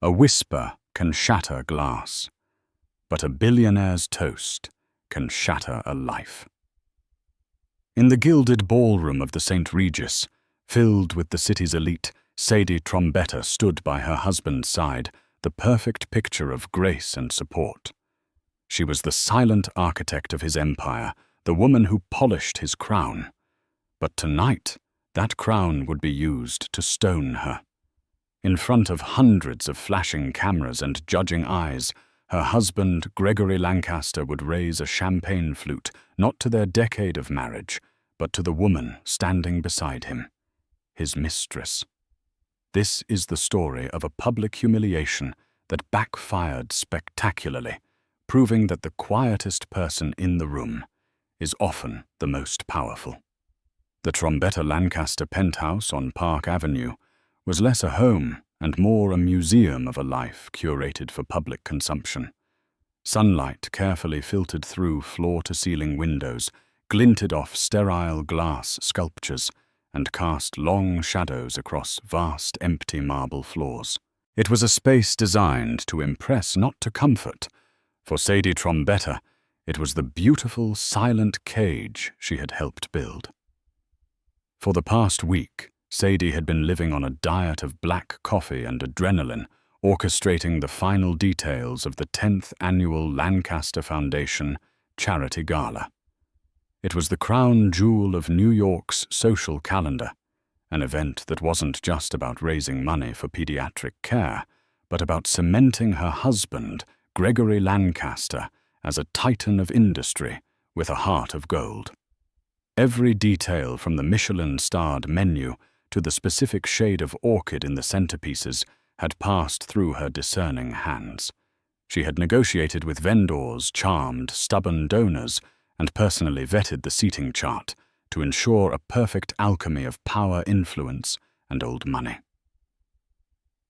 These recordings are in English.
A whisper can shatter glass, but a billionaire's toast can shatter a life. In the gilded ballroom of the St. Regis, filled with the city's elite, Sadie Trombetta stood by her husband's side, the perfect picture of grace and support. She was the silent architect of his empire, the woman who polished his crown. But tonight, that crown would be used to stone her. In front of hundreds of flashing cameras and judging eyes, her husband, Gregory Lancaster, would raise a champagne flute, not to their decade of marriage, but to the woman standing beside him, his mistress. This is the story of a public humiliation that backfired spectacularly, proving that the quietest person in the room is often the most powerful. The Trombetta Lancaster penthouse on Park Avenue was less a home and more a museum of a life curated for public consumption. Sunlight carefully filtered through floor-to-ceiling windows, glinted off sterile glass sculptures, and cast long shadows across vast empty marble floors. It was a space designed to impress, not to comfort. For Sadie Trombetta, it was the beautiful, silent cage she had helped build. For the past week, Sadie had been living on a diet of black coffee and adrenaline, orchestrating the final details of the 10th annual Lancaster Foundation Charity Gala. It was the crown jewel of New York's social calendar, an event that wasn't just about raising money for pediatric care, but about cementing her husband, Gregory Lancaster, as a titan of industry with a heart of gold. Every detail from the Michelin-starred menu to the specific shade of orchid in the centerpieces had passed through her discerning hands. She had negotiated with vendors, charmed stubborn donors, and personally vetted the seating chart to ensure a perfect alchemy of power, influence, and old money.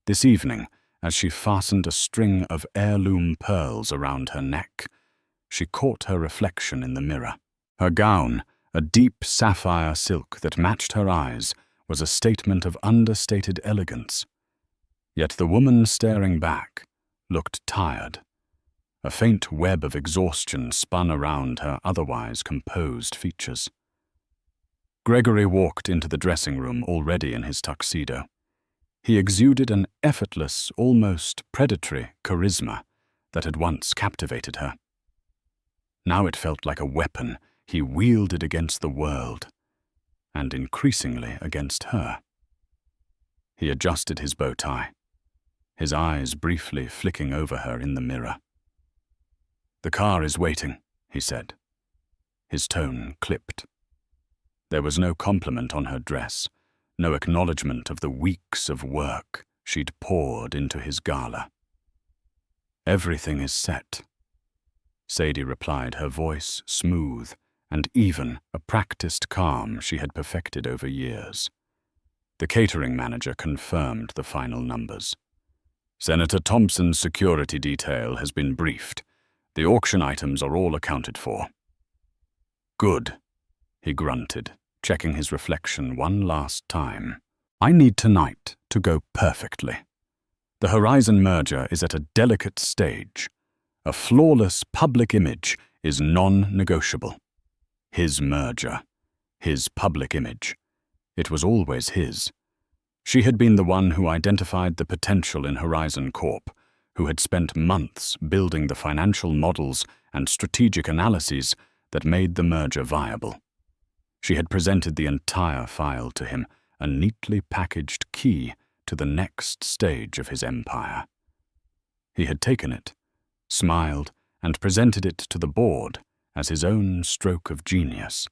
This evening, as she fastened a string of heirloom pearls around her neck, she caught her reflection in the mirror. Her gown, a deep sapphire silk that matched her eyes, was a statement of understated elegance. Yet the woman staring back looked tired. A faint web of exhaustion spun around her otherwise composed features. Gregory walked into the dressing room already in his tuxedo. He exuded an effortless, almost predatory charisma that had once captivated her. Now it felt like a weapon he wielded against the world, and increasingly against her. He adjusted his bow tie, his eyes briefly flicking over her in the mirror. "The car is waiting," he said. His tone clipped. There was no compliment on her dress, no acknowledgement of the weeks of work she'd poured into his gala. "Everything is set," Sadie replied, her voice smooth and even, a practiced calm she had perfected over years. The catering manager confirmed the final numbers. "Senator Thompson's security detail has been briefed. The auction items are all accounted for." "Good," he grunted, checking his reflection one last time. "I need tonight to go perfectly. The Horizon merger is at a delicate stage. A flawless public image is non-negotiable. His merger, his public image. It was always his. She had been the one who identified the potential in Horizon Corp, who had spent months building the financial models and strategic analyses that made the merger viable. She had presented the entire file to him, a neatly packaged key to the next stage of his empire. He had taken it, smiled, and presented it to the board as his own stroke of genius.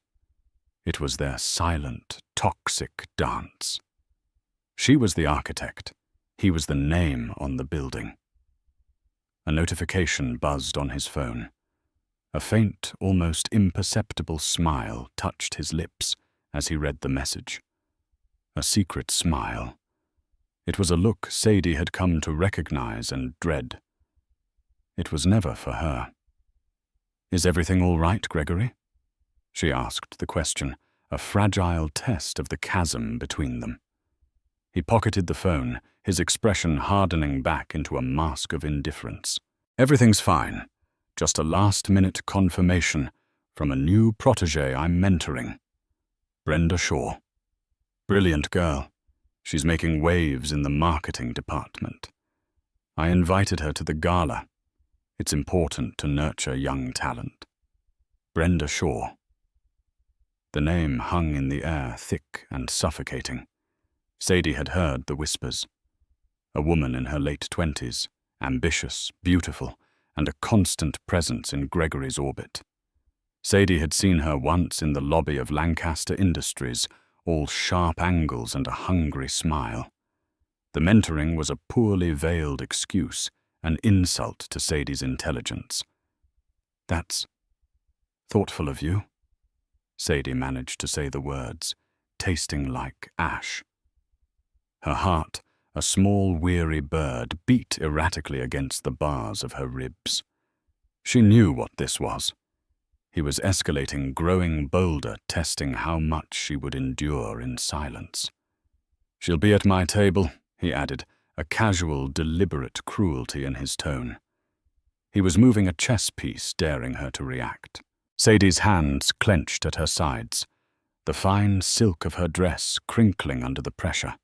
It was their silent, toxic dance. She was the architect. He was the name on the building. A notification buzzed on his phone. A faint, almost imperceptible smile touched his lips as he read the message. A secret smile. It was a look Sadie had come to recognize and dread. It was never for her. "Is everything all right, Gregory?" She asked the question, a fragile test of the chasm between them. He pocketed the phone, his expression hardening back into a mask of indifference. "Everything's fine. Just a last-minute confirmation from a new protégé I'm mentoring. Brenda Shaw. Brilliant girl. She's making waves in the marketing department. I invited her to the gala. It's important to nurture young talent. Brenda Shaw." The name hung in the air, thick and suffocating. Sadie had heard the whispers. A woman in her late 20s, ambitious, beautiful, and a constant presence in Gregory's orbit. Sadie had seen her once in the lobby of Lancaster Industries, all sharp angles and a hungry smile. The mentoring was a poorly veiled excuse, an insult to Sadie's intelligence. "That's thoughtful of you," Sadie managed to say the words, tasting like ash. Her heart, a small weary bird, beat erratically against the bars of her ribs. She knew what this was. He was escalating, growing bolder, testing how much she would endure in silence. "She'll be at my table," he added, a casual, deliberate cruelty in his tone. He was moving a chess piece, daring her to react. Sadie's hands clenched at her sides, the fine silk of her dress crinkling under the pressure.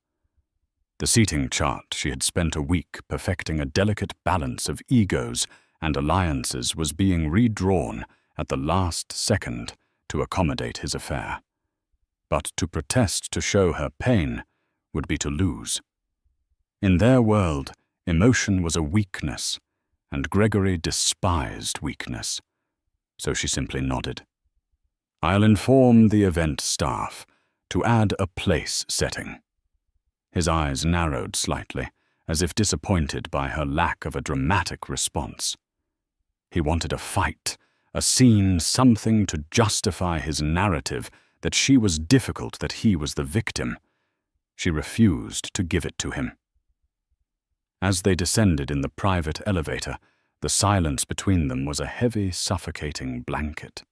The seating chart she had spent a week perfecting a delicate balance of egos and alliances was being redrawn at the last second to accommodate his affair. But to protest to show her pain would be to lose. In their world, emotion was a weakness, and Gregory despised weakness. So she simply nodded. "I'll inform the event staff to add a place setting." His eyes narrowed slightly, as if disappointed by her lack of a dramatic response. He wanted a fight, a scene, something to justify his narrative that she was difficult, that he was the victim. She refused to give it to him. As they descended in the private elevator, the silence between them was a heavy, suffocating blanket.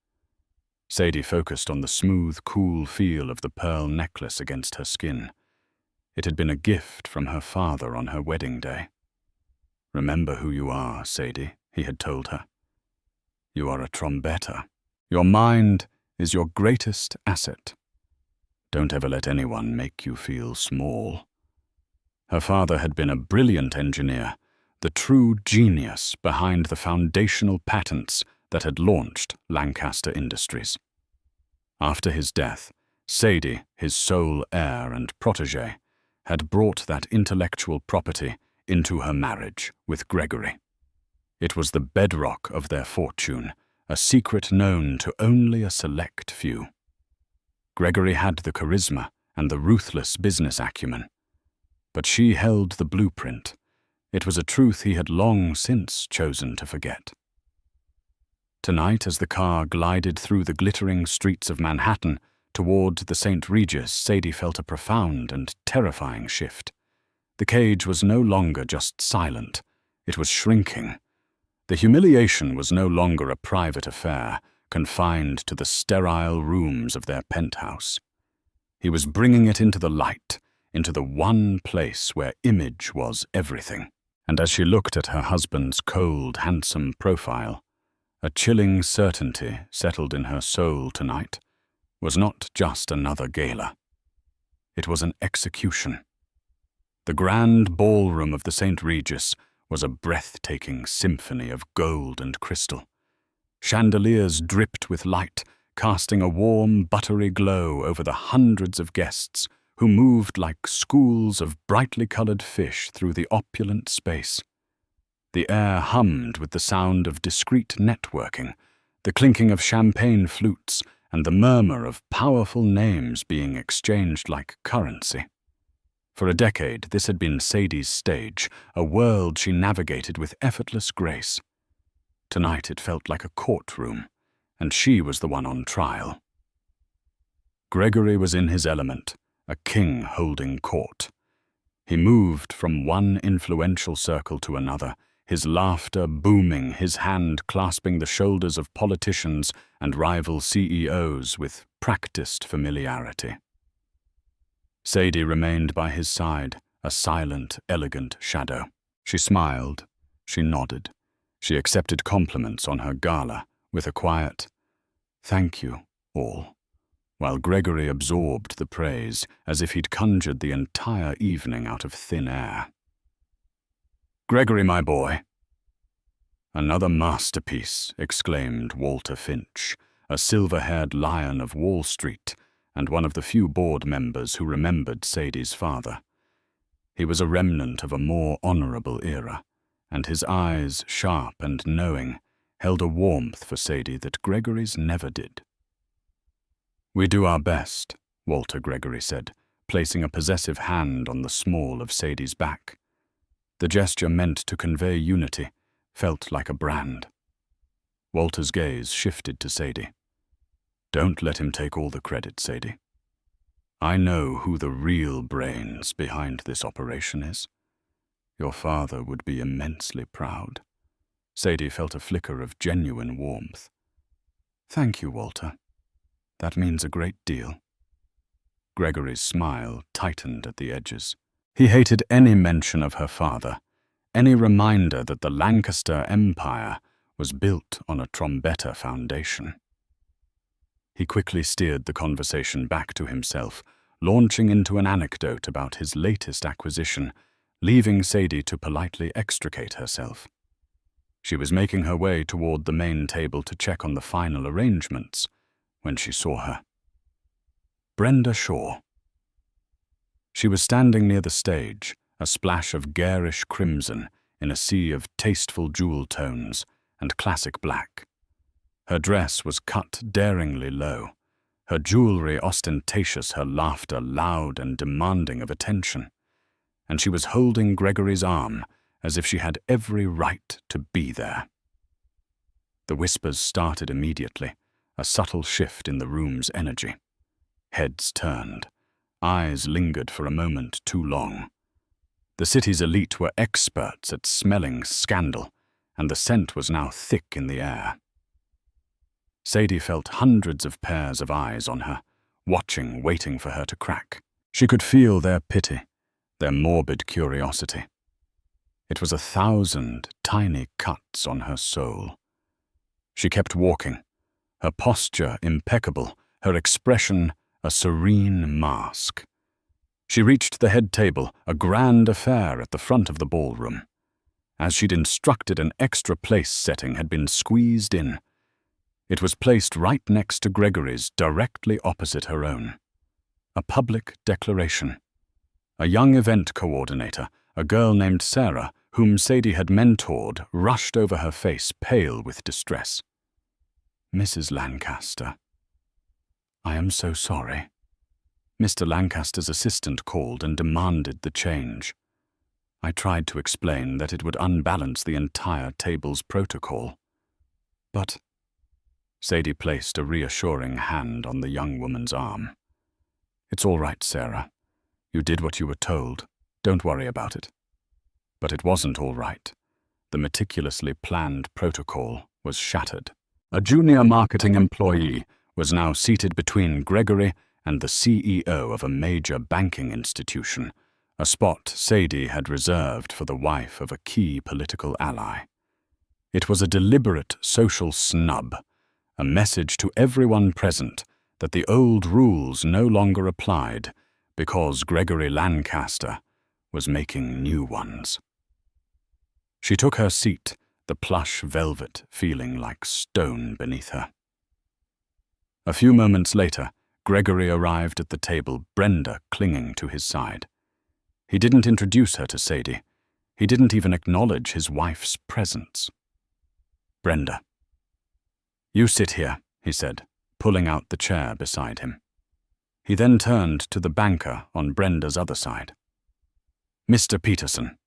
Sadie focused on the smooth, cool feel of the pearl necklace against her skin. It had been a gift from her father on her wedding day. "Remember who you are, Sadie," he had told her. "You are a trombetter. Your mind is your greatest asset. Don't ever let anyone make you feel small." Her father had been a brilliant engineer, the true genius behind the foundational patents that had launched Lancaster Industries. After his death, Sadie, his sole heir and protégé, had brought that intellectual property into her marriage with Gregory. It was the bedrock of their fortune, a secret known to only a select few. Gregory had the charisma and the ruthless business acumen. But she held the blueprint. It was a truth he had long since chosen to forget. Tonight, as the car glided through the glittering streets of Manhattan toward the St. Regis, Sadie felt a profound and terrifying shift. The cage was no longer just silent. It was shrinking. The humiliation was no longer a private affair, confined to the sterile rooms of their penthouse. He was bringing it into the light, into the one place where image was everything. And as she looked at her husband's cold, handsome profile, a chilling certainty settled in her soul tonight was not just another gala. It was an execution. The grand ballroom of the St. Regis was a breathtaking symphony of gold and crystal. Chandeliers dripped with light, casting a warm, buttery glow over the hundreds of guests who moved like schools of brightly colored fish through the opulent space. The air hummed with the sound of discreet networking, the clinking of champagne flutes, and the murmur of powerful names being exchanged like currency. For a decade, this had been Sadie's stage, a world she navigated with effortless grace. Tonight it felt like a courtroom, and she was the one on trial. Gregory was in his element, a king holding court. He moved from one influential circle to another, his laughter booming, his hand clasping the shoulders of politicians and rival CEOs with practiced familiarity. Sadie remained by his side, a silent, elegant shadow. She smiled. She nodded. She accepted compliments on her gala with a quiet, "Thank you, all," while Gregory absorbed the praise as if he'd conjured the entire evening out of thin air. "Gregory, my boy." "Another masterpiece," exclaimed Walter Finch, a silver-haired lion of Wall Street and one of the few board members who remembered Sadie's father. He was a remnant of a more honorable era, and his eyes, sharp and knowing, held a warmth for Sadie that Gregory's never did. "We do our best," Walter Gregory said, placing a possessive hand on the small of Sadie's back. The gesture meant to convey unity, felt like a brand. Walter's gaze shifted to Sadie. "Don't let him take all the credit, Sadie. I know who the real brains behind this operation is. Your father would be immensely proud." Sadie felt a flicker of genuine warmth. "Thank you, Walter. That means a great deal." Gregory's smile tightened at the edges. He hated any mention of her father, any reminder that the Lancaster Empire was built on a Trombetta foundation. He quickly steered the conversation back to himself, launching into an anecdote about his latest acquisition, leaving Sadie to politely extricate herself. She was making her way toward the main table to check on the final arrangements when she saw her. Brenda Shaw. She was standing near the stage, a splash of garish crimson in a sea of tasteful jewel tones and classic black. Her dress was cut daringly low, her jewelry ostentatious, her laughter loud and demanding of attention, and she was holding Gregory's arm as if she had every right to be there. The whispers started immediately, a subtle shift in the room's energy. Heads turned. Eyes lingered for a moment too long. The city's elite were experts at smelling scandal, and the scent was now thick in the air. Sadie felt hundreds of pairs of eyes on her, watching, waiting for her to crack. She could feel their pity, their morbid curiosity. It was 1,000 tiny cuts on her soul. She kept walking, her posture impeccable, her expression a serene mask. She reached the head table, a grand affair at the front of the ballroom. As she'd instructed, an extra place setting had been squeezed in. It was placed right next to Gregory's, directly opposite her own. A public declaration. A young event coordinator, a girl named Sarah, whom Sadie had mentored, rushed over her face, pale with distress. "Mrs. Lancaster. I am so sorry." Mr. Lancaster's assistant called and demanded the change. I tried to explain that it would unbalance the entire table's protocol. But Sadie placed a reassuring hand on the young woman's arm. "It's all right, Sarah. You did what you were told. Don't worry about it." But it wasn't all right. The meticulously planned protocol was shattered. A junior marketing employee was now seated between Gregory and the CEO of a major banking institution, a spot Sadie had reserved for the wife of a key political ally. It was a deliberate social snub, a message to everyone present that the old rules no longer applied because Gregory Lancaster was making new ones. She took her seat, the plush velvet feeling like stone beneath her. A few moments later, Gregory arrived at the table, Brenda clinging to his side. He didn't introduce her to Sadie. He didn't even acknowledge his wife's presence. "Brenda." "You sit here," he said, pulling out the chair beside him. He then turned to the banker on Brenda's other side. "Mr. Peterson.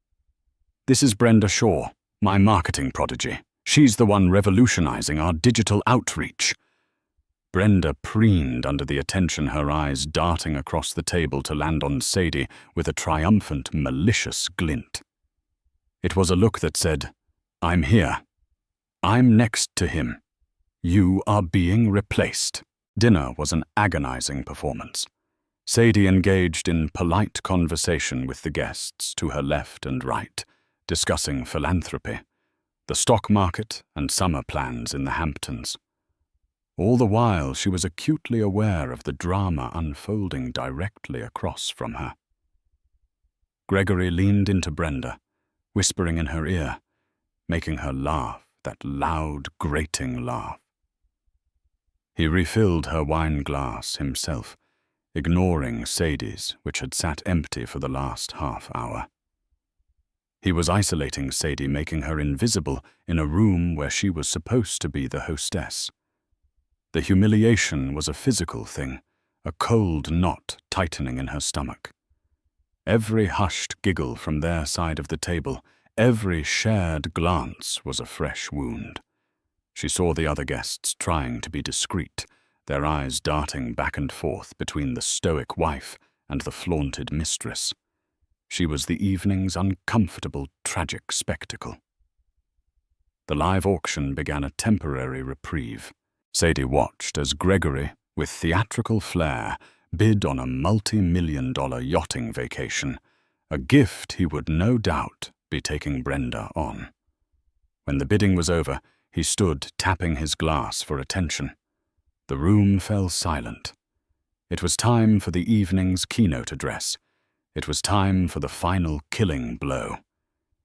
This is Brenda Shaw, my marketing prodigy. She's the one revolutionizing our digital outreach." Brenda preened under the attention, her eyes darting across the table to land on Sadie with a triumphant, malicious glint. It was a look that said, "I'm here. I'm next to him. You are being replaced." Dinner was an agonizing performance. Sadie engaged in polite conversation with the guests to her left and right, discussing philanthropy, the stock market, and summer plans in the Hamptons. All the while, she was acutely aware of the drama unfolding directly across from her. Gregory leaned into Brenda, whispering in her ear, making her laugh, that loud, grating laugh. He refilled her wine glass himself, ignoring Sadie's, which had sat empty for the last half hour. He was isolating Sadie, making her invisible in a room where she was supposed to be the hostess. The humiliation was a physical thing, a cold knot tightening in her stomach. Every hushed giggle from their side of the table, every shared glance was a fresh wound. She saw the other guests trying to be discreet, their eyes darting back and forth between the stoic wife and the flaunted mistress. She was the evening's uncomfortable, tragic spectacle. The live auction began a temporary reprieve. Sadie watched as Gregory, with theatrical flair, bid on a multi-million-dollar yachting vacation, a gift he would no doubt be taking Brenda on. When the bidding was over, he stood tapping his glass for attention. The room fell silent. It was time for the evening's keynote address. It was time for the final killing blow.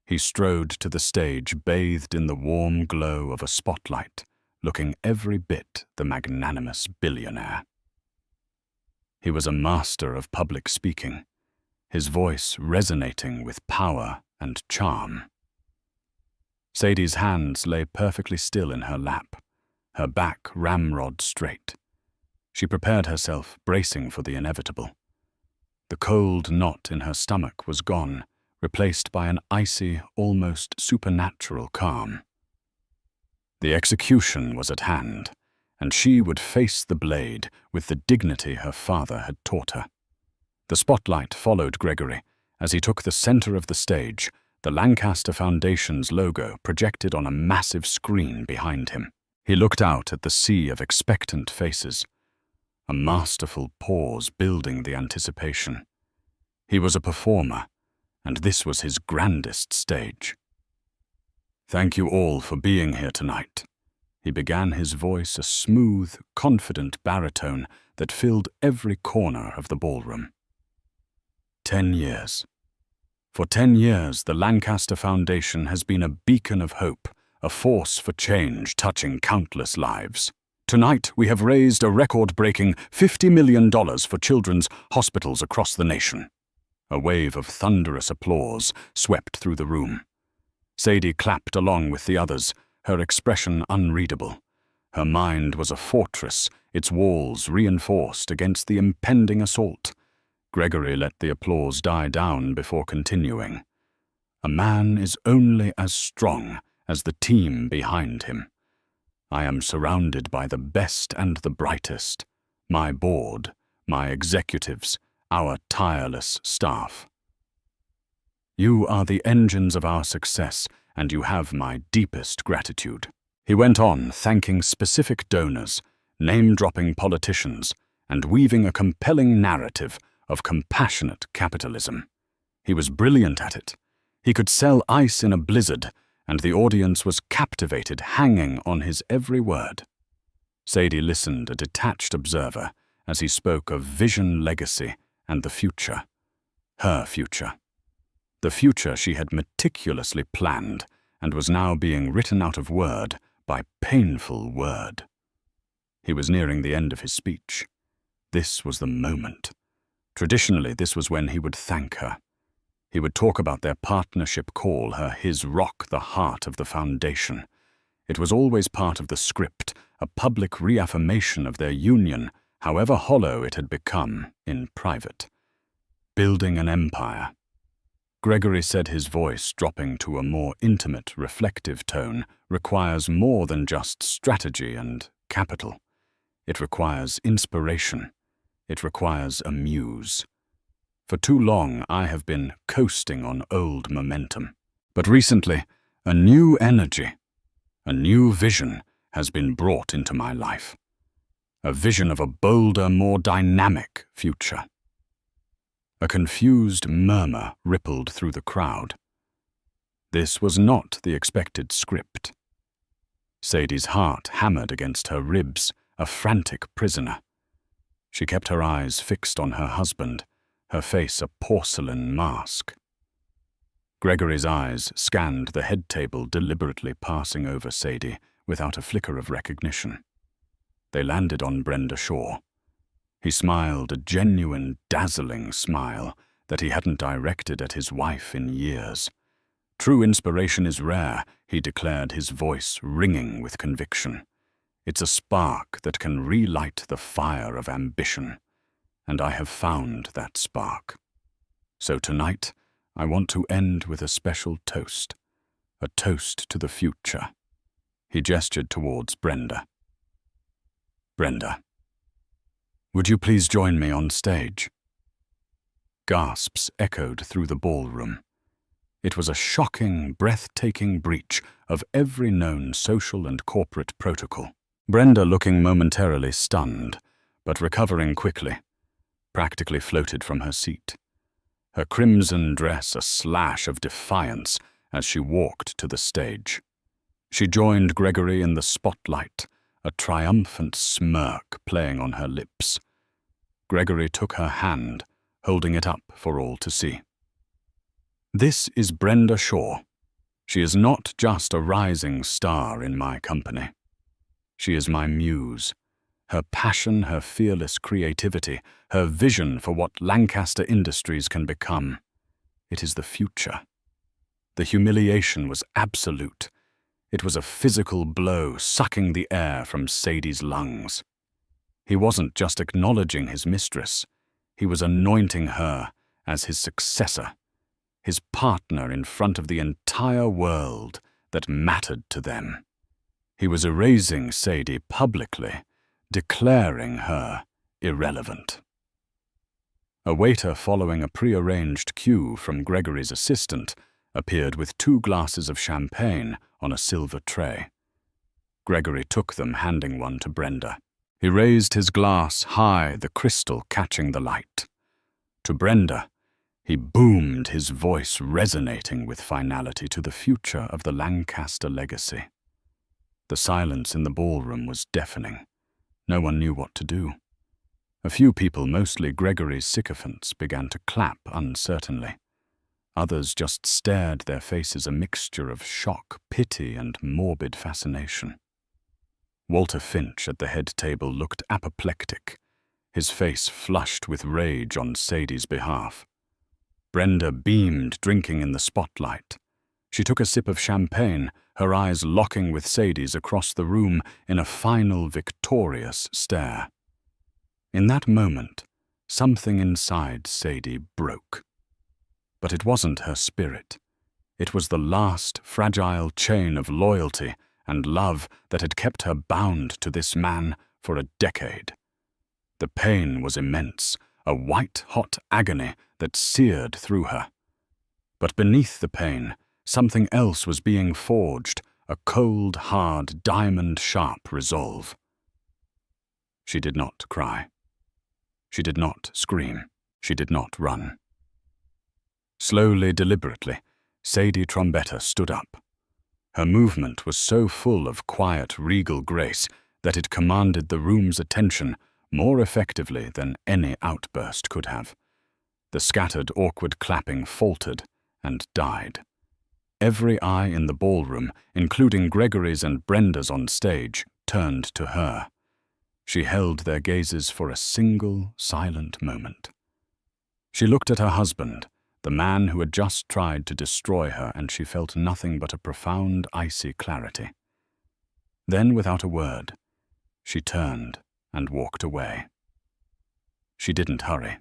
He strode to the stage, bathed in the warm glow of a spotlight, looking every bit the magnanimous billionaire. He was a master of public speaking, his voice resonating with power and charm. Sadie's hands lay perfectly still in her lap, her back ramrod straight. She prepared herself, bracing for the inevitable. The cold knot in her stomach was gone, replaced by an icy, almost supernatural calm. The execution was at hand, and she would face the blade with the dignity her father had taught her. The spotlight followed Gregory as he took the center of the stage, the Lancaster Foundation's logo projected on a massive screen behind him. He looked out at the sea of expectant faces, a masterful pause building the anticipation. He was a performer, and this was his grandest stage. "Thank you all for being here tonight." He began, his voice a smooth, confident baritone that filled every corner of the ballroom. 10 years. For 10 years, the Lancaster Foundation has been a beacon of hope, a force for change touching countless lives. Tonight, we have raised a record-breaking $50 million for children's hospitals across the nation. A wave of thunderous applause swept through the room. Sadie clapped along with the others, her expression unreadable. Her mind was a fortress, its walls reinforced against the impending assault. Gregory let the applause die down before continuing. "A man is only as strong as the team behind him. I am surrounded by the best and the brightest, my board, my executives, our tireless staff. You are the engines of our success, and you have my deepest gratitude." He went on, thanking specific donors, name-dropping politicians, and weaving a compelling narrative of compassionate capitalism. He was brilliant at it. He could sell ice in a blizzard, and the audience was captivated, hanging on his every word. Sadie listened, a detached observer, as he spoke of vision, legacy, and the future. Her future. The future she had meticulously planned and was now being written out of word by painful word. He was nearing the end of his speech. This was the moment. Traditionally, this was when he would thank her. He would talk about their partnership, call her his rock, the heart of the foundation. It was always part of the script, a public reaffirmation of their union, however hollow it had become in private. Building an empire. Gregory said, his voice dropping to a more intimate, reflective tone, requires more than just strategy and capital. It requires inspiration. It requires a muse. For too long, I have been coasting on old momentum. But recently, a new energy, a new vision has been brought into my life. A vision of a bolder, more dynamic future. A confused murmur rippled through the crowd. This was not the expected script. Sadie's heart hammered against her ribs, a frantic prisoner. She kept her eyes fixed on her husband, her face a porcelain mask. Gregory's eyes scanned the head table, deliberately passing over Sadie without a flicker of recognition. They landed on Brenda Shaw. He smiled a genuine, dazzling smile that he hadn't directed at his wife in years. True inspiration is rare, he declared, his voice ringing with conviction. It's a spark that can relight the fire of ambition, and I have found that spark. So tonight, I want to end with a special toast, a toast to the future. He gestured towards Brenda. Brenda, would you please join me on stage? Gasps echoed through the ballroom. It was a shocking, breathtaking breach of every known social and corporate protocol. Brenda, looking momentarily stunned, but recovering quickly, practically floated from her seat. Her crimson dress a slash of defiance as she walked to the stage. She joined Gregory in the spotlight, a triumphant smirk playing on her lips. Gregory took her hand, holding it up for all to see. This is Brenda Shaw. She is not just a rising star in my company. She is my muse. Her passion, her fearless creativity, her vision for what Lancaster Industries can become. It is the future. The humiliation was absolute. It was a physical blow sucking the air from Sadie's lungs. He wasn't just acknowledging his mistress. He was anointing her as his successor, his partner in front of the entire world that mattered to them. He was erasing Sadie publicly, declaring her irrelevant. A waiter following a prearranged cue from Gregory's assistant appeared with 2 glasses of champagne on a silver tray. Gregory took them, handing one to Brenda. He raised his glass high, the crystal catching the light. To Brenda, he boomed, his voice resonating with finality to the future of the Lancaster legacy. The silence in the ballroom was deafening. No one knew what to do. A few people, mostly Gregory's sycophants, began to clap uncertainly. Others just stared, their faces a mixture of shock, pity, and morbid fascination. Walter Finch at the head table looked apoplectic, his face flushed with rage on Sadie's behalf. Brenda beamed, drinking in the spotlight. She took a sip of champagne, her eyes locking with Sadie's across the room in a final victorious stare. In that moment, something inside Sadie broke. But it wasn't her spirit. It was the last fragile chain of loyalty and love that had kept her bound to this man for a decade. The pain was immense, a white-hot agony that seared through her. But beneath the pain, something else was being forged, a cold, hard, diamond-sharp resolve. She did not cry. She did not scream. She did not run. Slowly, deliberately, Sadie Trombetta stood up. Her movement was so full of quiet, regal grace that it commanded the room's attention more effectively than any outburst could have. The scattered, awkward clapping faltered and died. Every eye in the ballroom, including Gregory's and Brenda's on stage, turned to her. She held their gazes for a single, silent moment. She looked at her husband, the man who had just tried to destroy her, and she felt nothing but a profound, icy clarity. Then, without a word, she turned and walked away. She didn't hurry.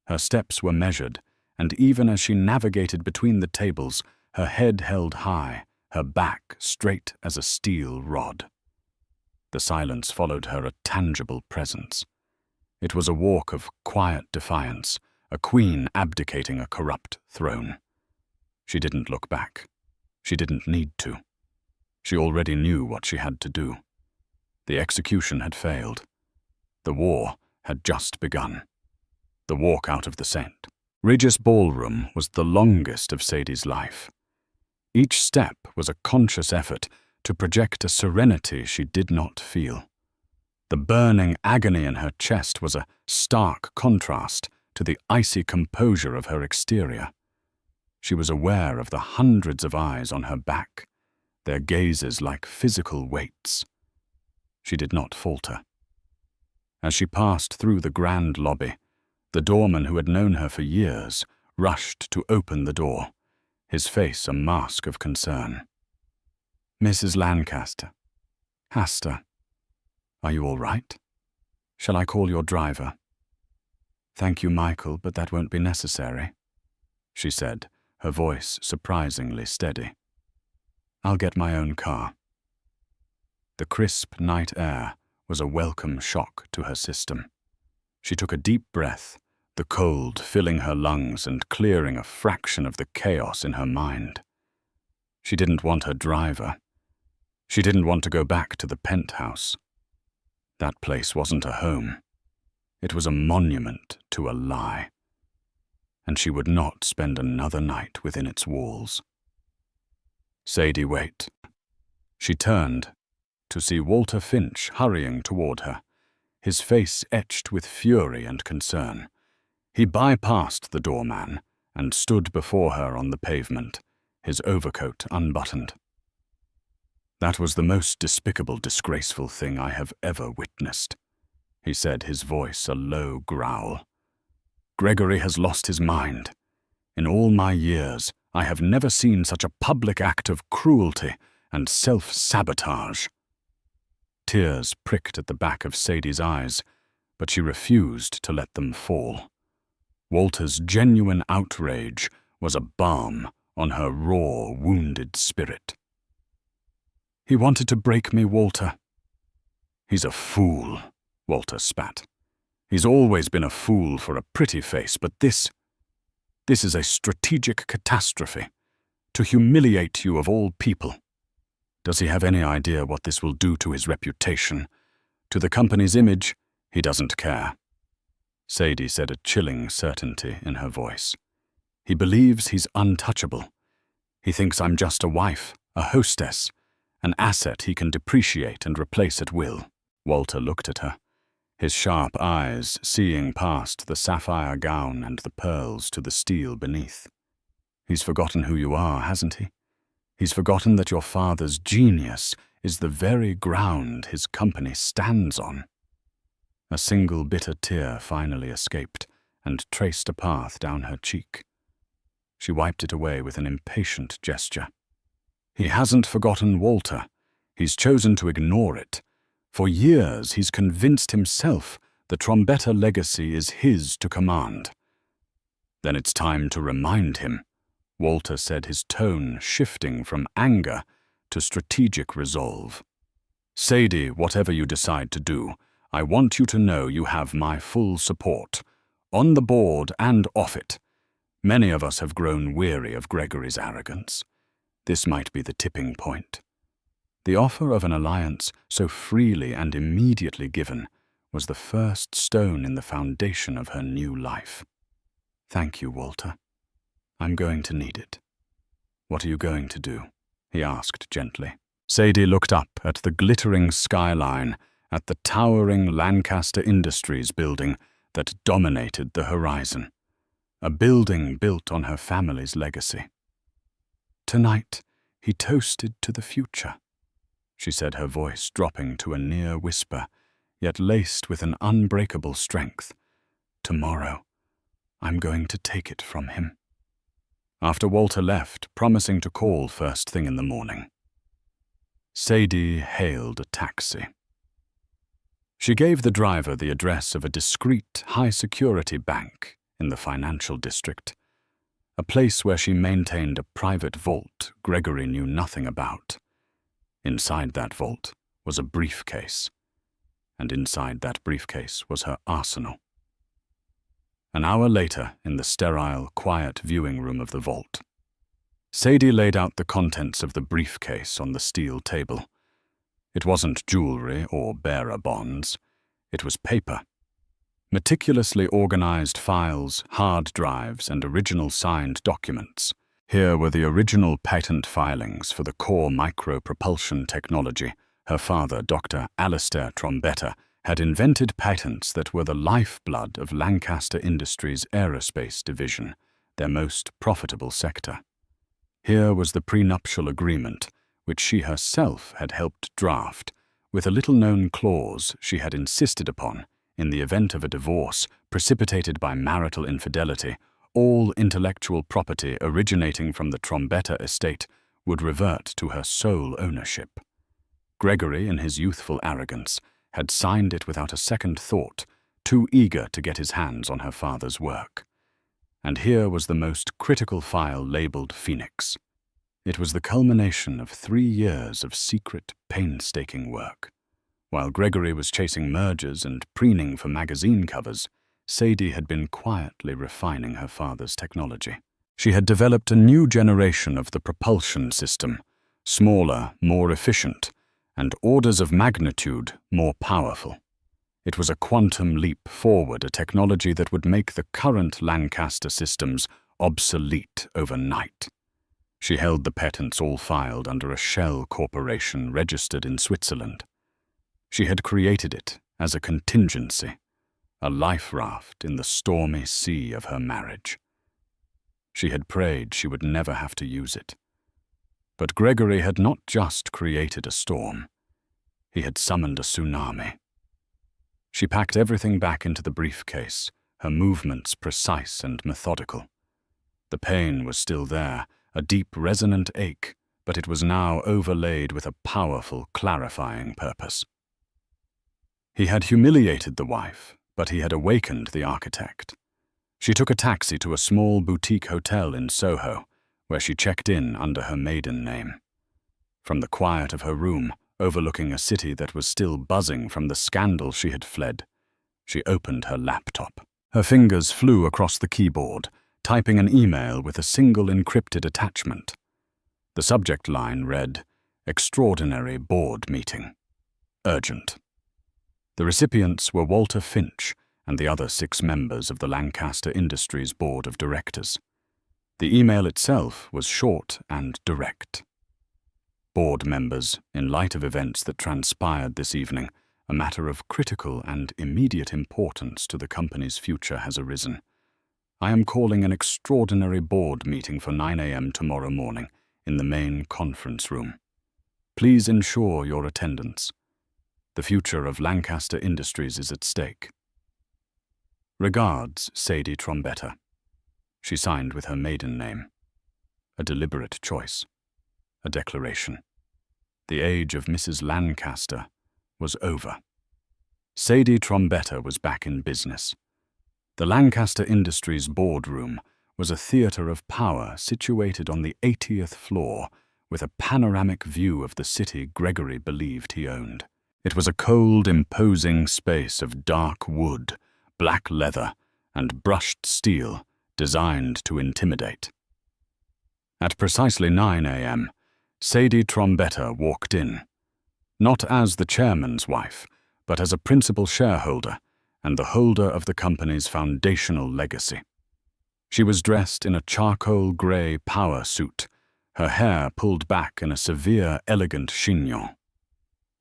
Her steps were measured, and even as she navigated between the tables, her head held high, her back straight as a steel rod. The silence followed her, a tangible presence. It was a walk of quiet defiance, a queen abdicating a corrupt throne. She didn't look back. She didn't need to. She already knew what she had to do. The execution had failed. The war had just begun. the walk out of the St. Regis ballroom was the longest of Sadie's life. Each step was a conscious effort to project a serenity she did not feel. The burning agony in her chest was a stark contrast to the icy composure of her exterior. She was aware of the hundreds of eyes on her back, their gazes like physical weights. She did not falter. As she passed through the grand lobby, the doorman who had known her for years rushed to open the door, his face a mask of concern. "Mrs. Lancaster. Hasta. Are you all right? Shall I call your driver?" "Thank you, Michael, but that won't be necessary," she said, her voice surprisingly steady. "I'll get my own car." The crisp night air was a welcome shock to her system. She took a deep breath, the cold filling her lungs and clearing a fraction of the chaos in her mind. She didn't want her driver. She didn't want to go back to the penthouse. That place wasn't a home. It was a monument to a lie. And she would not spend another night within its walls. "Sadie, wait." She turned to see Walter Finch hurrying toward her, his face etched with fury and concern. He bypassed the doorman and stood before her on the pavement, his overcoat unbuttoned. "That was the most despicable, disgraceful thing I have ever witnessed," he said, his voice a low growl. "Gregory has lost his mind. In all my years, I have never seen such a public act of cruelty and self-sabotage." Tears pricked at the back of Sadie's eyes, but she refused to let them fall. Walter's genuine outrage was a balm on her raw, wounded spirit. "He wanted to break me, Walter." "He's a fool," Walter spat. "He's always been a fool for a pretty face, but this is a strategic catastrophe, to humiliate you of all people. Does he have any idea what this will do to his reputation? To the company's image, he doesn't care." Sadie said a chilling certainty in her voice. "He believes he's untouchable. He thinks I'm just a wife, a hostess, an asset he can depreciate and replace at will." Walter looked at her, his sharp eyes seeing past the sapphire gown and the pearls to the steel beneath. "He's forgotten who you are, hasn't he? He's forgotten that your father's genius is the very ground his company stands on." A single bitter tear finally escaped and traced a path down her cheek. She wiped it away with an impatient gesture. "He hasn't forgotten Walter. He's chosen to ignore it. For years he's convinced himself the Trombetta legacy is his to command." "Then it's time to remind him," Walter said, his tone shifting from anger to strategic resolve. "Sadie, whatever you decide to do, I want you to know you have my full support, on the board and off it. Many of us have grown weary of Gregory's arrogance. This might be the tipping point." The offer of an alliance so freely and immediately given was the first stone in the foundation of her new life. "Thank you, Walter. I'm going to need it." "What are you going to do?" he asked gently. Sadie looked up at the glittering skyline, at the towering Lancaster Industries building that dominated the horizon, a building built on her family's legacy. "Tonight, he toasted to the future," she said, her voice dropping to a near whisper, yet laced with an unbreakable strength. "Tomorrow, I'm going to take it from him." After Walter left, promising to call first thing in the morning, Sadie hailed a taxi. She gave the driver the address of a discreet, high-security bank in the financial district, a place where she maintained a private vault Gregory knew nothing about. Inside that vault was a briefcase, and inside that briefcase was her arsenal. An hour later, in the sterile, quiet viewing room of the vault, Sadie laid out the contents of the briefcase on the steel table. It wasn't jewelry or bearer bonds. It was paper. Meticulously organized files, hard drives, and original signed documents. Here were the original patent filings for the core micropropulsion technology. Her father, Dr. Alistair Trombetta, had invented patents that were the lifeblood of Lancaster Industries' aerospace division, their most profitable sector. Here was the prenuptial agreement, which she herself had helped draft, with a little-known clause she had insisted upon. In the event of a divorce precipitated by marital infidelity, all intellectual property originating from the Trombetta estate would revert to her sole ownership. Gregory, in his youthful arrogance, had signed it without a second thought, too eager to get his hands on her father's work. And here was the most critical file labeled Phoenix. It was the culmination of 3 years of secret, painstaking work. While Gregory was chasing mergers and preening for magazine covers, Sadie had been quietly refining her father's technology. She had developed a new generation of the propulsion system, smaller, more efficient, and orders of magnitude more powerful. It was a quantum leap forward, a technology that would make the current Lancaster systems obsolete overnight. She held the patents all filed under a shell corporation registered in Switzerland. She had created it as a contingency, a life raft in the stormy sea of her marriage. She had prayed she would never have to use it. But Gregory had not just created a storm. He had summoned a tsunami. She packed everything back into the briefcase, her movements precise and methodical. The pain was still there, a deep, resonant ache, but it was now overlaid with a powerful, clarifying purpose. He had humiliated the wife, but he had awakened the architect. She took a taxi to a small boutique hotel in Soho, where she checked in under her maiden name. From the quiet of her room, overlooking a city that was still buzzing from the scandal she had fled, she opened her laptop. Her fingers flew across the keyboard, typing an email with a single encrypted attachment. The subject line read, "Extraordinary Board Meeting. Urgent." The recipients were Walter Finch and the other 6 members of the Lancaster Industries Board of Directors. The email itself was short and direct. Board members, in light of events that transpired this evening, a matter of critical and immediate importance to the company's future has arisen. I am calling an extraordinary board meeting for 9 a.m. tomorrow morning in the main conference room. Please ensure your attendance. The future of Lancaster Industries is at stake. Regards, Sadie Trombetta. She signed with her maiden name. A deliberate choice. A declaration. The age of Mrs. Lancaster was over. Sadie Trombetta was back in business. The Lancaster Industries boardroom was a theater of power situated on the 80th floor with a panoramic view of the city Gregory believed he owned. It was a cold, imposing space of dark wood, black leather, and brushed steel designed to intimidate. At precisely 9 a.m., Sadie Trombetta walked in, not as the chairman's wife, but as a principal shareholder and the holder of the company's foundational legacy. She was dressed in a charcoal grey power suit, her hair pulled back in a severe, elegant chignon.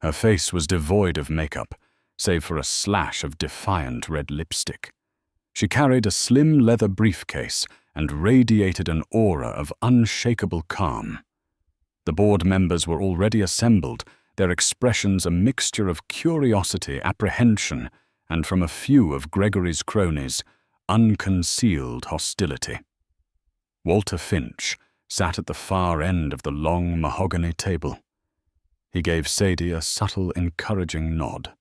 Her face was devoid of makeup, save for a slash of defiant red lipstick. She carried a slim leather briefcase and radiated an aura of unshakable calm. The board members were already assembled, their expressions a mixture of curiosity, apprehension, and from a few of Gregory's cronies, unconcealed hostility. Walter Finch sat at the far end of the long mahogany table. He gave Sadie a subtle, encouraging nod.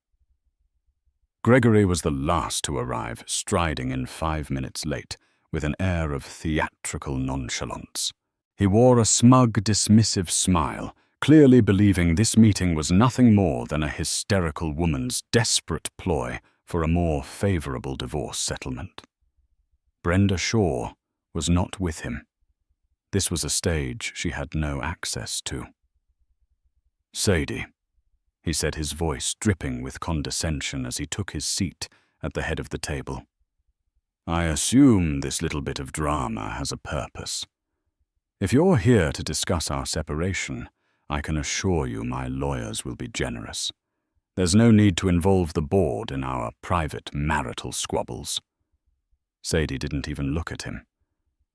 Gregory was the last to arrive, striding in 5 minutes late, with an air of theatrical nonchalance. He wore a smug, dismissive smile, clearly believing this meeting was nothing more than a hysterical woman's desperate ploy for a more favorable divorce settlement. Brenda Shaw was not with him. This was a stage she had no access to. "Sadie," he said, his voice dripping with condescension as he took his seat at the head of the table. "I assume this little bit of drama has a purpose. If you're here to discuss our separation, I can assure you my lawyers will be generous. There's no need to involve the board in our private marital squabbles." Sadie didn't even look at him.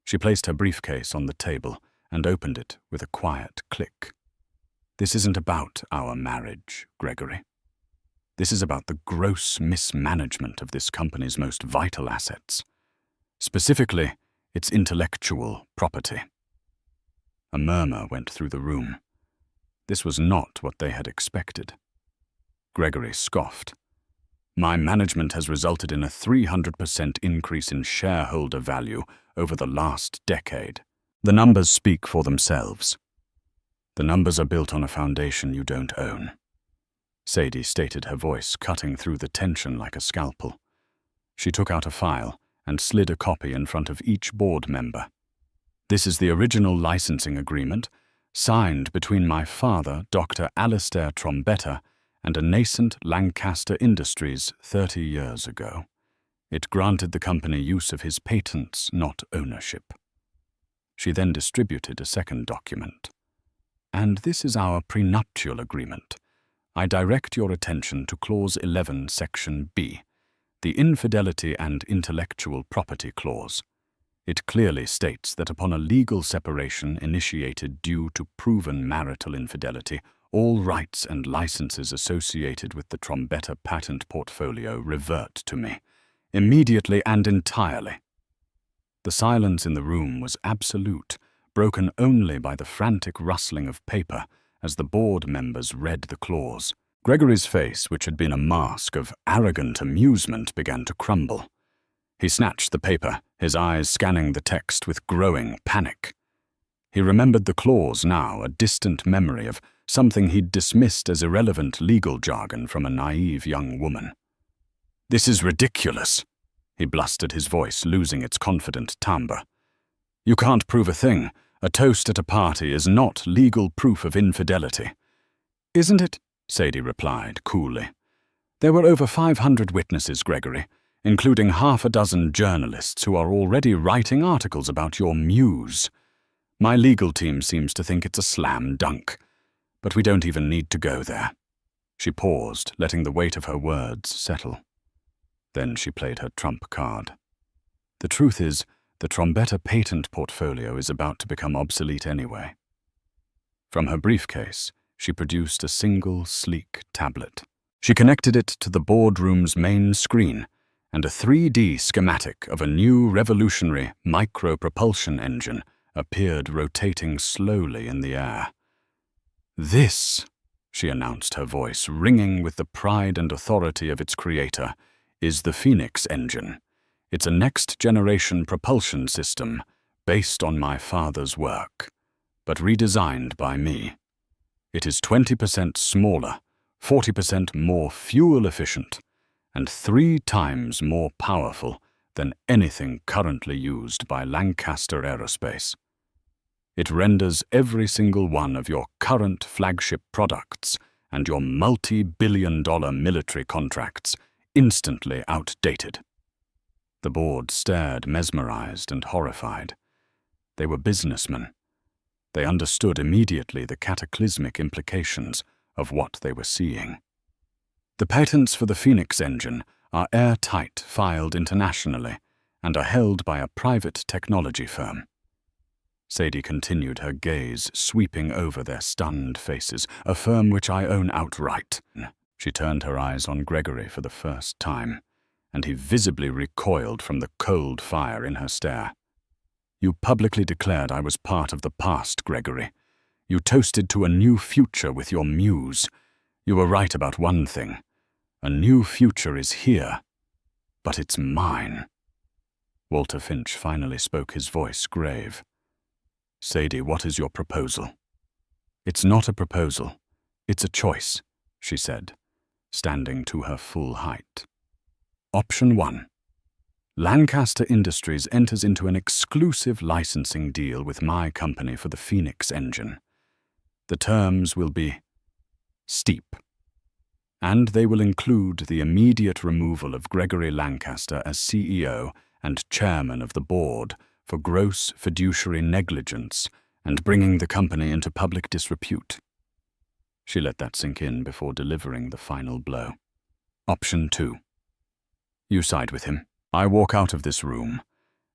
She placed her briefcase on the table and opened it with a quiet click. "This isn't about our marriage, Gregory. This is about the gross mismanagement of this company's most vital assets, specifically its intellectual property." A murmur went through the room. This was not what they had expected. Gregory scoffed. "My management has resulted in a 300% increase in shareholder value over the last decade. The numbers speak for themselves. The numbers are built on a foundation you don't own." Sadie stated, her voice cutting through the tension like a scalpel. She took out a file and slid a copy in front of each board member. "This is the original licensing agreement, signed between my father, Dr. Alistair Trombetta, and a nascent Lancaster Industries 30 years ago. It granted the company use of his patents, not ownership." She then distributed a second document. "And this is our prenuptial agreement. I direct your attention to Clause 11, Section B, the Infidelity and Intellectual Property Clause. It clearly states that upon a legal separation initiated due to proven marital infidelity, all rights and licenses associated with the Trombetta patent portfolio revert to me, immediately and entirely." The silence in the room was absolute, broken only by the frantic rustling of paper as the board members read the clause. Gregory's face, which had been a mask of arrogant amusement, began to crumble. He snatched the paper, his eyes scanning the text with growing panic. He remembered the clause now, a distant memory of something he'd dismissed as irrelevant legal jargon from a naive young woman. "This is ridiculous," he blustered, his voice losing its confident timbre. "You can't prove a thing. A toast at a party is not legal proof of infidelity." "Isn't it?" Sadie replied coolly. "There were over 500 witnesses, Gregory, including half a dozen journalists who are already writing articles about your muse. My legal team seems to think it's a slam dunk, but we don't even need to go there." She paused, letting the weight of her words settle. Then she played her trump card. "The truth is, the Trombetta patent portfolio is about to become obsolete anyway." From her briefcase, she produced a single, sleek tablet. She connected it to the boardroom's main screen, and a 3D schematic of a new revolutionary micro-propulsion engine appeared rotating slowly in the air. "This," she announced, her voice ringing with the pride and authority of its creator, "is the Phoenix engine. It's a next-generation propulsion system based on my father's work, but redesigned by me. It is 20% smaller, 40% more fuel-efficient, and 3 times more powerful than anything currently used by Lancaster Aerospace. It renders every single one of your current flagship products and your multi-billion-dollar military contracts instantly outdated." The board stared, mesmerized and horrified. They were businessmen. They understood immediately the cataclysmic implications of what they were seeing. "The patents for the Phoenix engine are airtight, filed internationally, and are held by a private technology firm." Sadie continued, her gaze sweeping over their stunned faces. "A firm which I own outright." She turned her eyes on Gregory for the first time, and he visibly recoiled from the cold fire in her stare. "You publicly declared I was part of the past, Gregory. You toasted to a new future with your muse. You were right about one thing. A new future is here, but it's mine." Walter Finch finally spoke, his voice grave. "Sadie, what is your proposal?" "It's not a proposal. It's a choice," she said, standing to her full height. "Option 1. Lancaster Industries enters into an exclusive licensing deal with my company for the Phoenix engine. The terms will be steep and they will include the immediate removal of Gregory Lancaster as CEO and chairman of the board for gross fiduciary negligence and bringing the company into public disrepute. She let that sink in before delivering the final blow. Option 2. You side with him. I walk out of this room,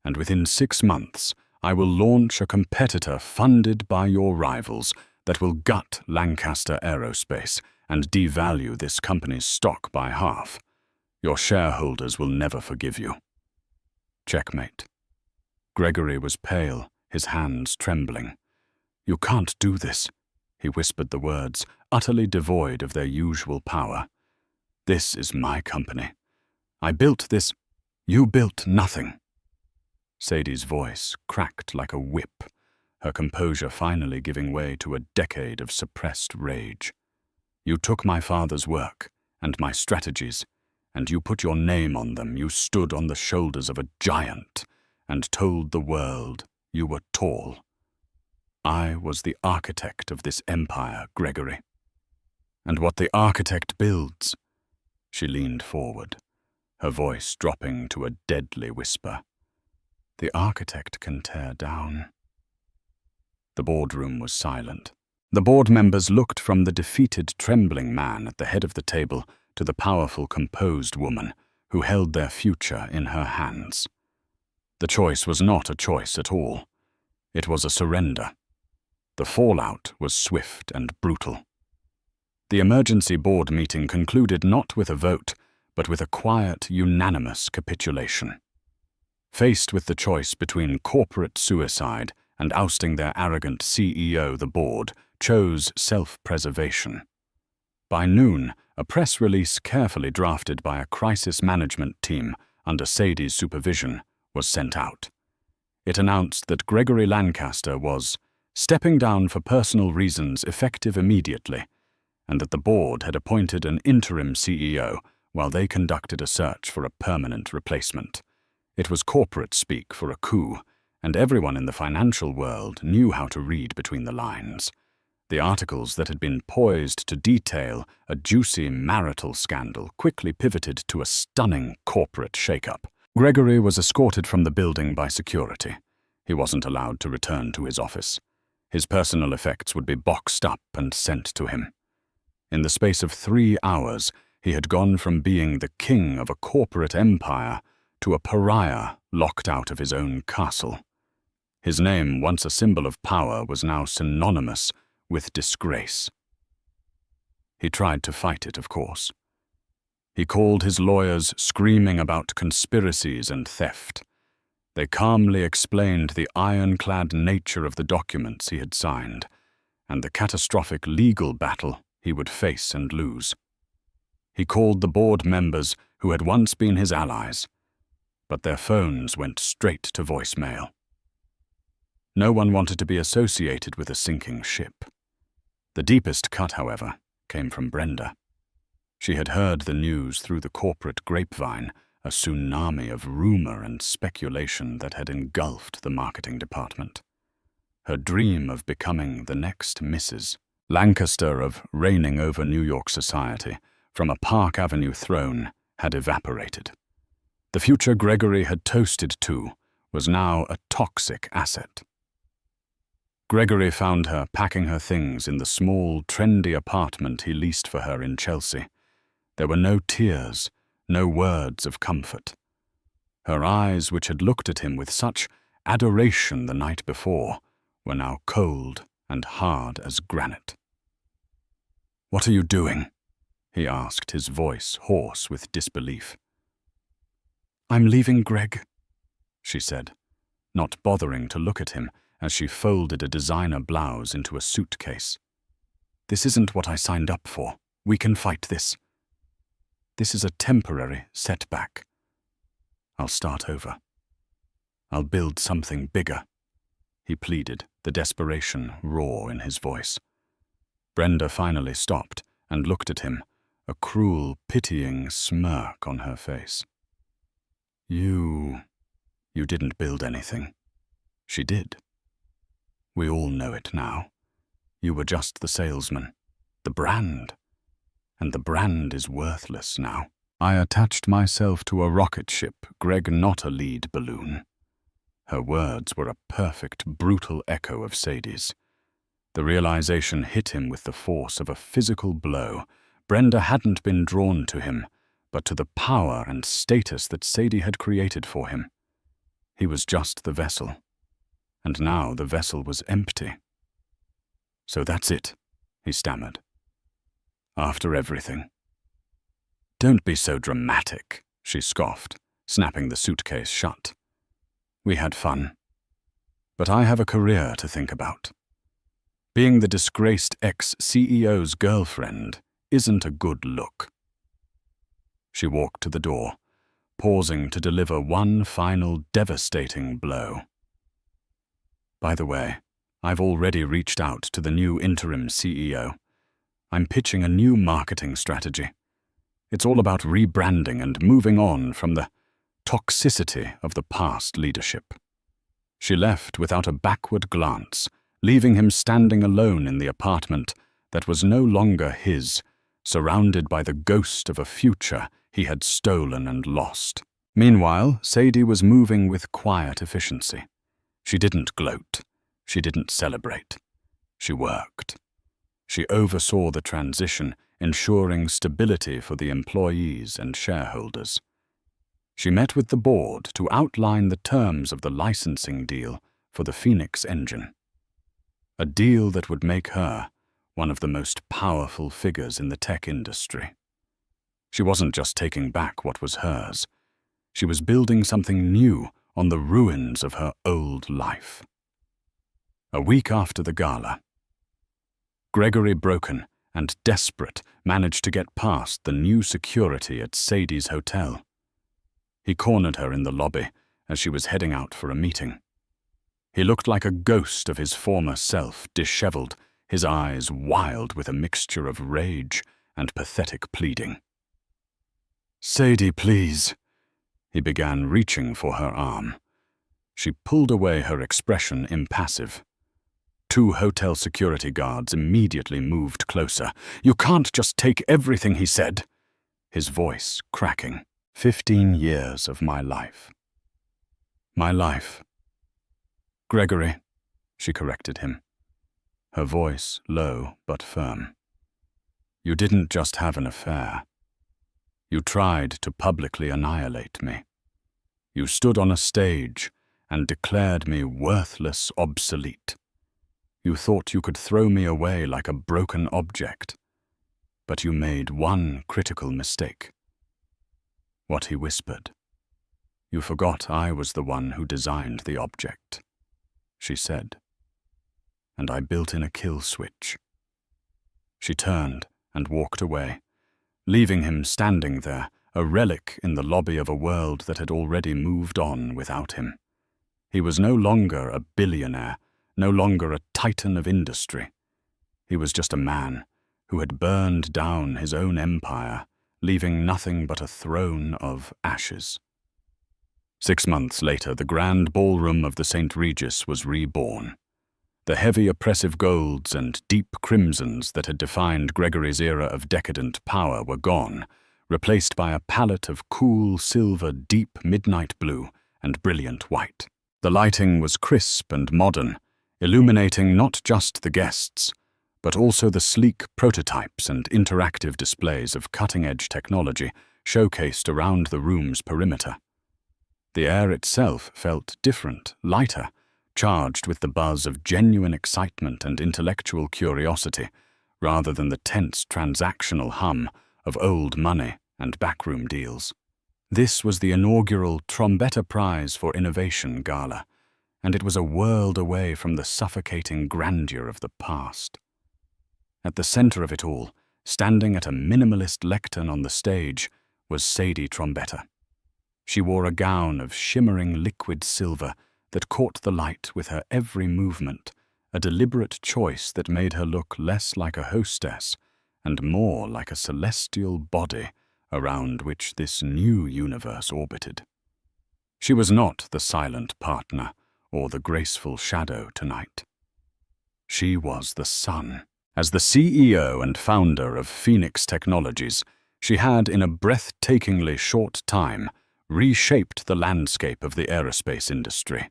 and within 6 months, I will launch a competitor funded by your rivals that will gut Lancaster Aerospace and devalue this company's stock by half. Your shareholders will never forgive you. Checkmate. Gregory was pale, his hands trembling. You can't do this, he whispered the words, utterly devoid of their usual power. This is my company. I built this. You built nothing. Sadie's voice cracked like a whip, her composure finally giving way to a decade of suppressed rage. You took my father's work and my strategies, and you put your name on them. You stood on the shoulders of a giant and told the world you were tall. I was the architect of this empire, Gregory. And what the architect builds, she leaned forward, her voice dropping to a deadly whisper, the architect can tear down. The boardroom was silent. The board members looked from the defeated, trembling man at the head of the table to the powerful, composed woman who held their future in her hands. The choice was not a choice at all. It was a surrender. The fallout was swift and brutal. The emergency board meeting concluded not with a vote, but with a quiet, unanimous capitulation. Faced with the choice between corporate suicide and ousting their arrogant CEO, the board chose self-preservation. By noon, a press release carefully drafted by a crisis management team under Sadie's supervision was sent out. It announced that Gregory Lancaster was stepping down for personal reasons effective immediately, and that the board had appointed an interim CEO while they conducted a search for a permanent replacement. It was corporate speak for a coup, and everyone in the financial world knew how to read between the lines. The articles that had been poised to detail a juicy marital scandal quickly pivoted to a stunning corporate shakeup. Gregory was escorted from the building by security. He wasn't allowed to return to his office. His personal effects would be boxed up and sent to him. In the space of 3 hours, he had gone from being the king of a corporate empire to a pariah locked out of his own castle. His name, once a symbol of power, was now synonymous with disgrace. He tried to fight it, of course. He called his lawyers, screaming about conspiracies and theft. They calmly explained the ironclad nature of the documents he had signed, and the catastrophic legal battle he would face and lose. He called the board members who had once been his allies, but their phones went straight to voicemail. No one wanted to be associated with a sinking ship. The deepest cut, however, came from Brenda. She had heard the news through the corporate grapevine, a tsunami of rumor and speculation that had engulfed the marketing department. Her dream of becoming the next Mrs. Lancaster, of reigning over New York society from a Park Avenue throne, had evaporated. The future Gregory had toasted to was now a toxic asset. Gregory found her packing her things in the small, trendy apartment he leased for her in Chelsea. There were no tears, no words of comfort. Her eyes, which had looked at him with such adoration the night before, were now cold and hard as granite. "What are you doing?" he asked, his voice hoarse with disbelief. "I'm leaving Greg," she said, not bothering to look at him as she folded a designer blouse into a suitcase. "This isn't what I signed up for. We can fight this. This is a temporary setback. I'll start over. I'll build something bigger," he pleaded, the desperation raw in his voice. Brenda finally stopped and looked at him, a cruel, pitying smirk on her face. You didn't build anything." She did. "We all know it now. You were just the salesman, the brand. and the brand is worthless now. I attached myself to a rocket ship, Greg, not a lead balloon. Her words were a perfect, brutal echo of Sadie's. The realization hit him with the force of a physical blow. Brenda hadn't been drawn to him, but to the power and status that Sadie had created for him. He was just the vessel, and now the vessel was empty. "So that's it," he stammered. "After everything." "Don't be so dramatic," she scoffed, snapping the suitcase shut. "We had fun, but I have a career to think about. Being the disgraced ex-CEO's girlfriend isn't a good look." She walked to the door, pausing to deliver one final devastating blow. "By the way, I've already reached out to the new interim CEO. I'm pitching a new marketing strategy. It's all about rebranding and moving on from the toxicity of the past leadership." She left without a backward glance, leaving him standing alone in the apartment that was no longer his, surrounded by the ghost of a future he had stolen and lost. Meanwhile, Sadie was moving with quiet efficiency. She didn't gloat. She didn't celebrate. She worked. She oversaw the transition, ensuring stability for the employees and shareholders. She met with the board to outline the terms of the licensing deal for the Phoenix engine. A deal that would make her one of the most powerful figures in the tech industry. She wasn't just taking back what was hers. She was building something new on the ruins of her old life. A week after the gala, Gregory, broken and desperate, managed to get past the new security at Sadie's hotel. He cornered her in the lobby as she was heading out for a meeting. He looked like a ghost of his former self, disheveled, his eyes wild with a mixture of rage and pathetic pleading. "Sadie, please." He began, reaching for her arm. She pulled away, her expression impassive. Two hotel security guards immediately moved closer. "You can't just take everything," he said, his voice cracking. 15 years of my life. My life. Gregory, she corrected him, her voice low but firm. You didn't just have an affair. You tried to publicly annihilate me. You stood on a stage and declared me worthless, obsolete. You thought you could throw me away like a broken object. But you made one critical mistake. What he whispered. You forgot I was the one who designed the object, she said. And I built in a kill switch. She turned and walked away, leaving him standing there, a relic in the lobby of a world that had already moved on without him. He was no longer a billionaire, no longer a titan of industry. He was just a man who had burned down his own empire, leaving nothing but a throne of ashes. 6 months later, the grand ballroom of the St. Regis was reborn. The heavy, oppressive golds and deep crimsons that had defined Gregory's era of decadent power were gone, replaced by a palette of cool silver, deep midnight blue, and brilliant white. The lighting was crisp and modern, illuminating not just the guests, but also the sleek prototypes and interactive displays of cutting-edge technology showcased around the room's perimeter. The air itself felt different, lighter, charged with the buzz of genuine excitement and intellectual curiosity, rather than the tense transactional hum of old money and backroom deals. This was the inaugural Trombetta Prize for Innovation Gala, and it was a world away from the suffocating grandeur of the past. At the center of it all, standing at a minimalist lectern on the stage, was Sadie Trombetta. She wore a gown of shimmering liquid silver that caught the light with her every movement, a deliberate choice that made her look less like a hostess and more like a celestial body around which this new universe orbited. She was not the silent partner or the graceful shadow tonight. She was the sun, As the CEO and founder of Phoenix Technologies, she had, in a breathtakingly short time, reshaped the landscape of the aerospace industry.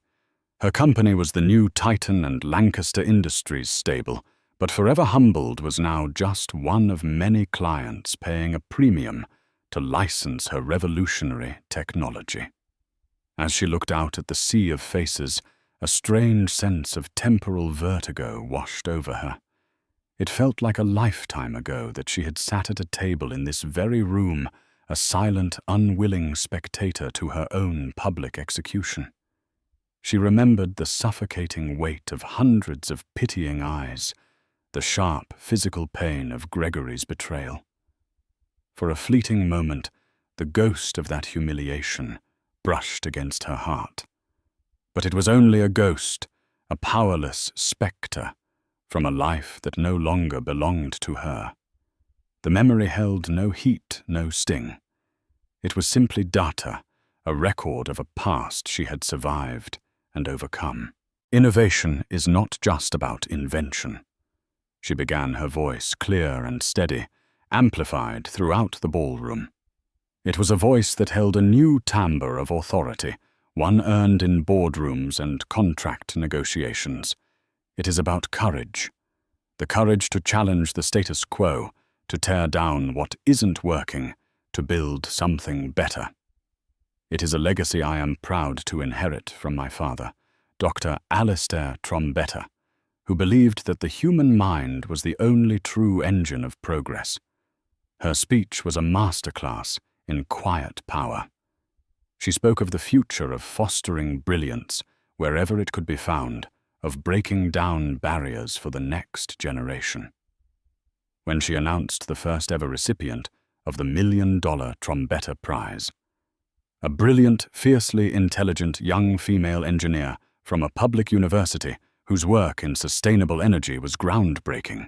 Her company was the new Titan and Lancaster Industries stable, but Forever Humbled was now just one of many clients paying a premium to license her revolutionary technology. As she looked out at the sea of faces, a strange sense of temporal vertigo washed over her. It felt like a lifetime ago that she had sat at a table in this very room, a silent, unwilling spectator to her own public execution. She remembered the suffocating weight of hundreds of pitying eyes, the sharp physical pain of Gregory's betrayal. For a fleeting moment, the ghost of that humiliation brushed against her heart. But it was only a ghost, a powerless spectre, from a life that no longer belonged to her. The memory held no heat, no sting. It was simply data, a record of a past she had survived and overcome. Innovation is not just about invention. She began, her voice clear and steady, amplified throughout the ballroom. It was a voice that held a new timbre of authority, one earned in boardrooms and contract negotiations. It is about courage. The courage to challenge the status quo, to tear down what isn't working, to build something better. It is a legacy I am proud to inherit from my father, Dr. Alistair Trombetta, who believed that the human mind was the only true engine of progress. Her speech was a masterclass in quiet power. She spoke of the future of fostering brilliance wherever it could be found, of breaking down barriers for the next generation. When she announced the first ever recipient of the $1 million Trombetta Prize, a brilliant, fiercely intelligent young female engineer from a public university whose work in sustainable energy was groundbreaking,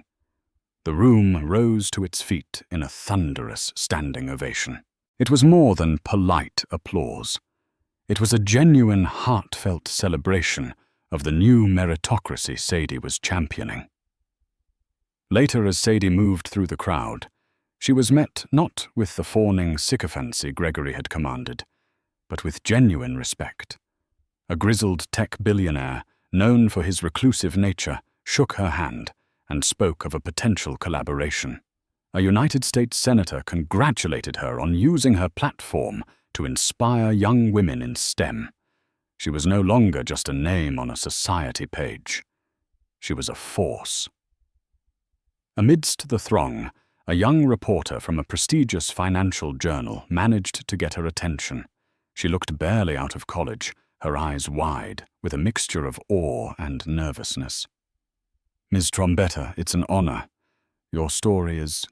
the room rose to its feet in a thunderous standing ovation. It was more than polite applause. It was a genuine, heartfelt celebration of the new meritocracy Sadie was championing. Later, as Sadie moved through the crowd, she was met not with the fawning sycophancy Gregory had commanded, but with genuine respect. A grizzled tech billionaire, known for his reclusive nature, shook her hand and spoke of a potential collaboration. A United States senator congratulated her on using her platform to inspire young women in STEM. She was no longer just a name on a society page. She was a force. Amidst the throng, a young reporter from a prestigious financial journal managed to get her attention. She looked barely out of college, her eyes wide, with a mixture of awe and nervousness. "Ms. Trombetta, it's an honor. Your story is...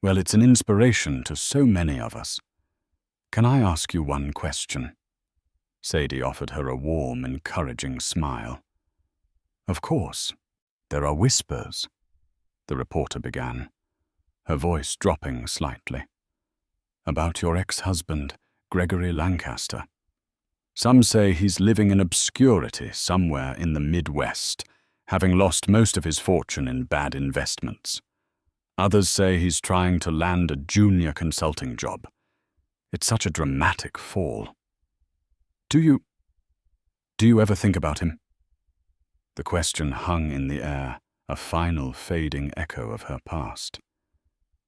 well, it's an inspiration to so many of us. Can I ask you one question?" Sadie offered her a warm, encouraging smile. "Of course. There are whispers," the reporter began, her voice dropping slightly. "About your ex-husband, Gregory Lancaster. Some say he's living in obscurity somewhere in the Midwest, having lost most of his fortune in bad investments. Others say he's trying to land a junior consulting job. It's such a dramatic fall. Do you ever think about him?" The question hung in the air, a final fading echo of her past.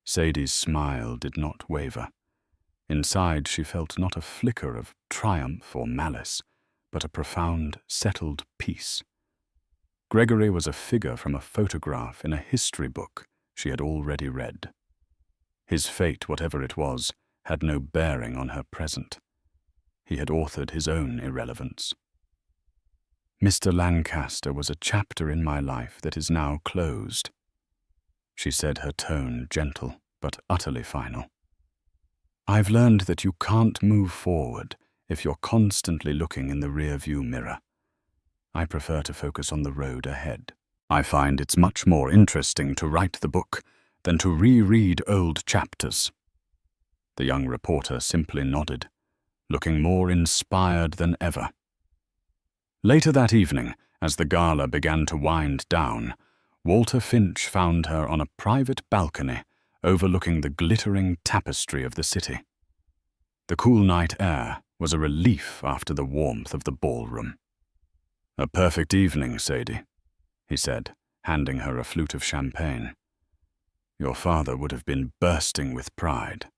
Sadie's smile did not waver. Inside she felt not a flicker of triumph or malice, but a profound, settled peace. Gregory was a figure from a photograph in a history book she had already read. His fate, whatever it was, had no bearing on her present. He had authored his own irrelevance. "Mr. Lancaster was a chapter in my life that is now closed," she said, her tone gentle but utterly final. "I've learned that you can't move forward if you're constantly looking in the rear-view mirror. I prefer to focus on the road ahead. I find it's much more interesting to write the book than to reread old chapters." The young reporter simply nodded, looking more inspired than ever. Later that evening, as the gala began to wind down, Walter Finch found her on a private balcony overlooking the glittering tapestry of the city. The cool night air was a relief after the warmth of the ballroom. "A perfect evening, Sadie," he said, handing her a flute of champagne. "Your father would have been bursting with pride."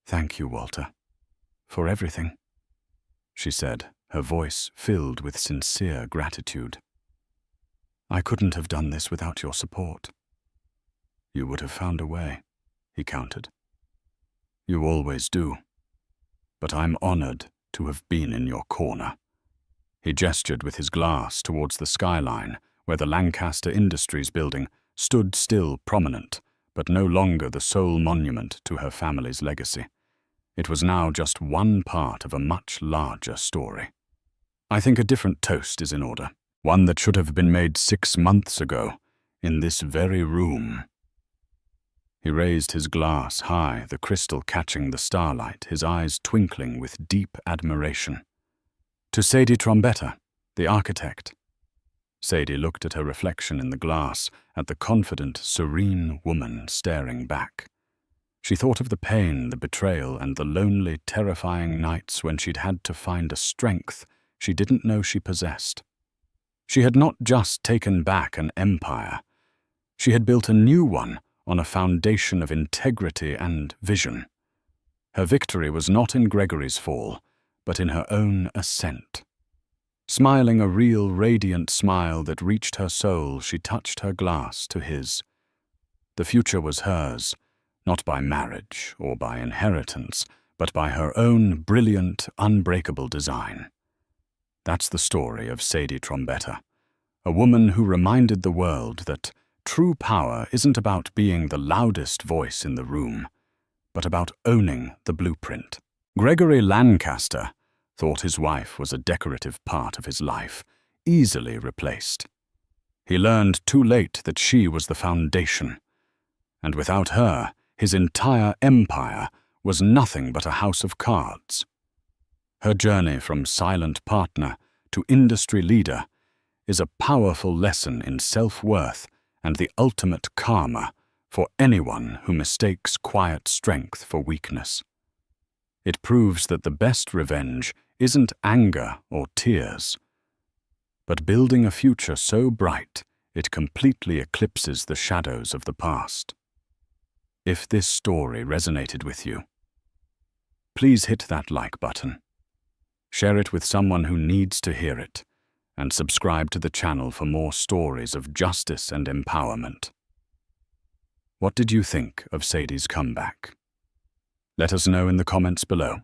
"Thank you, Walter, for everything," she said, her voice filled with sincere gratitude. "I couldn't have done this without your support." "You would have found a way," he countered. "You always do. But I'm honored to have been in your corner." He gestured with his glass towards the skyline, where the Lancaster Industries building stood still prominent, but no longer the sole monument to her family's legacy. It was now just one part of a much larger story. "I think a different toast is in order, one that should have been made 6 months ago, in this very room." He raised his glass high, the crystal catching the starlight, his eyes twinkling with deep admiration. "To Sadie Trombetta, the architect." Sadie looked at her reflection in the glass, at the confident, serene woman staring back. She thought of the pain, the betrayal, and the lonely, terrifying nights when she'd had to find a strength she didn't know she possessed. She had not just taken back an empire. She had built a new one on a foundation of integrity and vision. Her victory was not in Gregory's fall, but in her own ascent. Smiling a real, radiant smile that reached her soul, she touched her glass to his. The future was hers, not by marriage or by inheritance, but by her own brilliant, unbreakable design. That's the story of Sadie Trombetta, a woman who reminded the world that true power isn't about being the loudest voice in the room, but about owning the blueprint. Gregory Lancaster thought his wife was a decorative part of his life, easily replaced. He learned too late that she was the foundation, and without her, his entire empire was nothing but a house of cards. Her journey from silent partner to industry leader is a powerful lesson in self-worth and the ultimate karma for anyone who mistakes quiet strength for weakness. It proves that the best revenge isn't anger or tears, but building a future so bright it completely eclipses the shadows of the past. If this story resonated with you, please hit that like button. Share it with someone who needs to hear it, and subscribe to the channel for more stories of justice and empowerment. What did you think of Sadie's comeback? Let us know in the comments below.